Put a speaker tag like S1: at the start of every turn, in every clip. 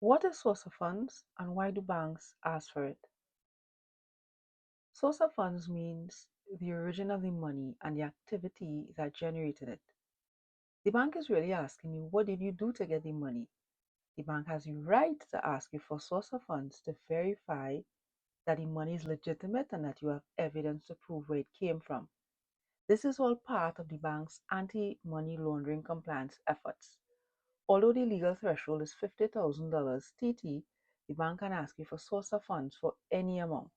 S1: What is source of funds and why do banks ask for it? Source of funds means the origin of the money and the activity that generated it. The bank is really asking you, what did you do to get the money? The bank has the right to ask you for source of funds to verify that the money is legitimate and that you have evidence to prove where it came from. This is all part of the bank's anti-money laundering compliance efforts. Although the legal threshold is $50,000 TT, the bank can ask you for source of funds for any amount.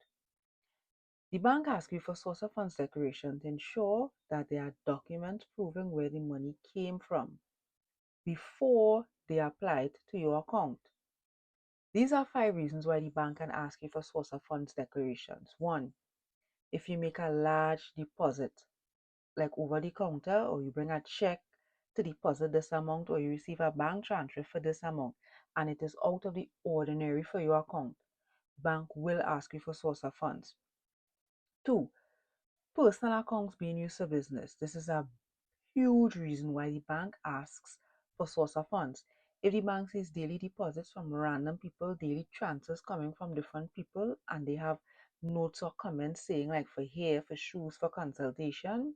S1: The bank asks you for source of funds declaration to ensure that there are documents proving where the money came from before they are applied to your account. These are 5 reasons why the bank can ask you for source of funds declarations. 1. If you make a large deposit, like over the counter, or you bring a check to deposit this amount, or you receive a bank transfer for this amount, and it is out of the ordinary for your account, bank will ask you for source of funds. 2. Personal accounts being used for business. This is a huge reason why the bank asks for source of funds. If the bank sees daily deposits from random people, daily transfers coming from different people, and they have notes or comments saying like for hair, for shoes, for consultation,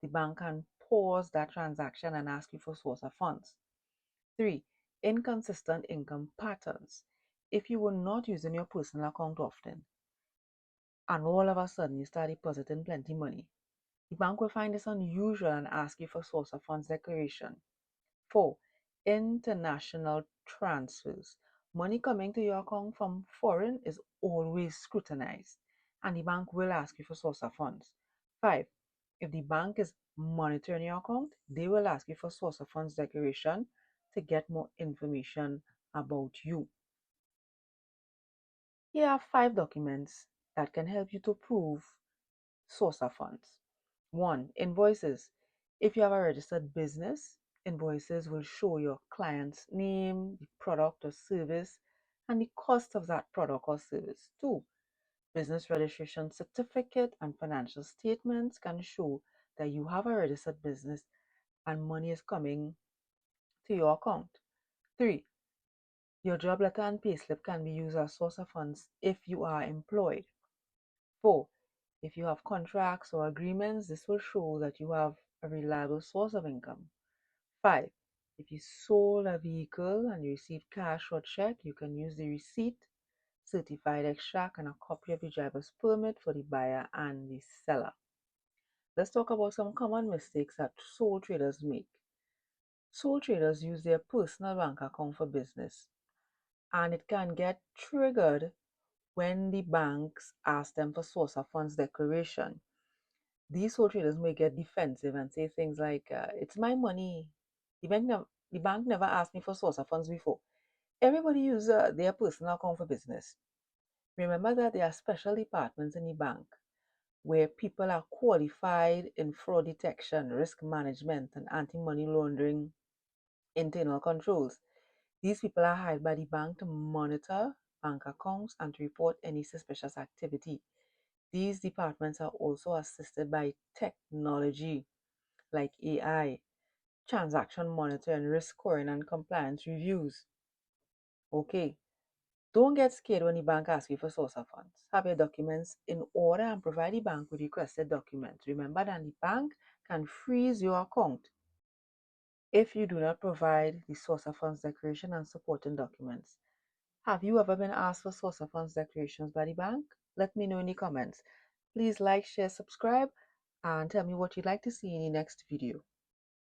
S1: the bank can pause that transaction and ask you for source of funds. 3. Inconsistent income patterns. If you were not using your personal account often, and all of a sudden you start depositing plenty money, the bank will find this unusual and ask you for source of funds declaration. 4. International transfers. Money coming to your account from foreign is always scrutinized, and the bank will ask you for source of funds. 5. If the bank is monitoring your account, they will ask you for source of funds declaration to get more information about you. Here are 5 documents that can help you to prove source of funds. 1. Invoices. If you have a registered business, invoices will show your client's name, the product or service, and the cost of that product or service. 2. Business registration certificate and financial statements can show that you have a registered business and money is coming to your account. 3. Your job letter and payslip can be used as source of funds if you are employed. 4. If you have contracts or agreements, this will show that you have a reliable source of income. 5. If you sold a vehicle and you received cash or check, you can use the receipt, certified extract, and a copy of the driver's permit for the buyer and the seller. Let's talk about some common mistakes that sole traders make. Sole traders use their personal bank account for business, and it can get triggered when the banks ask them for source of funds declaration. These sole traders may get defensive and say things like, it's my money. The bank never asked me for source of funds before. Everybody uses their personal account for business. Remember that there are special departments in the bank where people are qualified in fraud detection, risk management, and anti-money laundering internal controls. These people are hired by the bank to monitor bank accounts and to report any suspicious activity. These departments are also assisted by technology like AI, transaction monitoring, risk scoring, and compliance reviews. Okay, don't get scared when the bank asks you for source of funds. Have your documents in order and provide the bank with requested documents. Remember that the bank can freeze your account if you do not provide the source of funds declaration and supporting documents. Have you ever been asked for source of funds declarations by the bank? Let me know in the comments. Please like, share, subscribe, and tell me what you'd like to see in the next video.